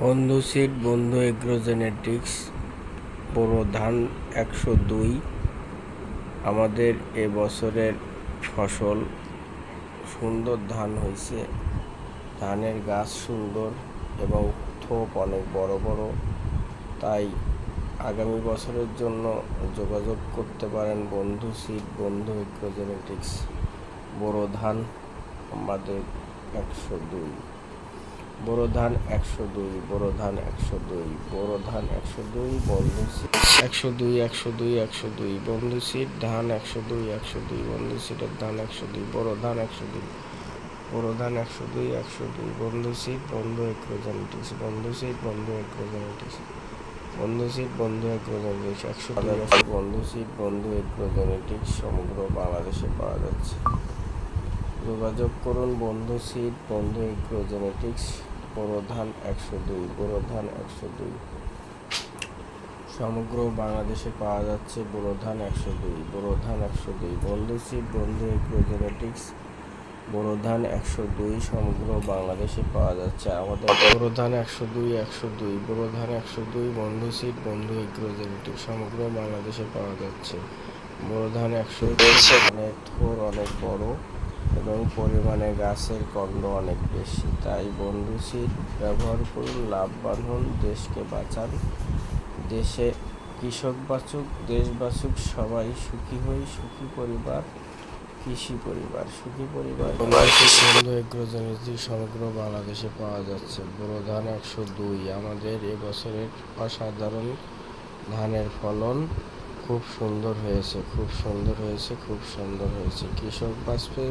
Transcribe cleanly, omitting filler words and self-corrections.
বন্ধু সিড, বন্ধু agro genetics, বোরো ধান 102। আমাদের এবছরের ফসল সুন্দর ধান হয়েছে। ধানের গাছ সুন্দর এবং থোপ অনেক বড় বড়। তাই আগামী বছরের জন্য যোগাযোগ করতে পারেন বন্ধু সিড, বন্ধু এগ্রো জেনেটিক্স, বোরো ধান আমাদের 102। বোরো ধান 102, বোরো ধান 102, বোরো ধান 102, বন্ধু সিড 102, 102, 102, বন্ধু সিড ধান 102, 102, বন্ধু সিডের ধান 102, বোরো ধান 102, বোরো ধান 102, 102, বন্ধু সিড, বন্ধু এগ্রো জেনেটিক্স, বন্ধু সিড, বন্ধু এগ্রো জেনেটিক্স, বন্ধু সিড, বন্ধু এগ্রো জেনেটিক্স 102। বন্ধু সিড, বন্ধু এগ্রো জেনেটিক্স সমগ্র বাংলাদেশে পাওয়া যাচ্ছে। যোগাযোগ করুন বন্ধু সিড, বন্ধু এগ্রো জেনেটিক্স, বোরো ধান 102, বোরো ধান 102, সমগ্র বাংলাদেশে পাওয়া যাচ্ছে। বোরো ধান 102, বোরো ধান 102, বন্ধু সিড, বন্ধু এগ্রো জেনেটিক্স, বোরো ধান 102, সমগ্র বাংলাদেশে পাওয়া যাচ্ছে। আমাদের বোরো ধান 102, 102, বোরো ধান 102, বন্ধু সিড, বন্ধু এগ্রো জেনেটিক্স সমগ্র বাংলাদেশে পাওয়া যাচ্ছে। বোরো ধান 102 অনেক থোর, অনেক বড় এবং পরিমাণে গাছের কন্ড অনেক বেশি। তাই বন্ধু সিড ব্যবহার করুন, লাভবান হন, দেশকে বাঁচান। দেশে কৃষক বাঁচুক, দেশ বাঁচুক, সবাই সুখী হই। সুখী পরিবার, কৃষি পরিবার, সুখী পরিবার। বন্ধু এগ্রো জেনেটিক্স সমগ্র বাংলাদেশে পাওয়া যাচ্ছে। বোরো ধান 102 আমাদের এবছরের অসাধারণ ধানের ফলন খুব সুন্দর হয়েছে, খুব সুন্দর হয়েছে, খুব সুন্দর হয়েছে। কৃষক বাঁচবে,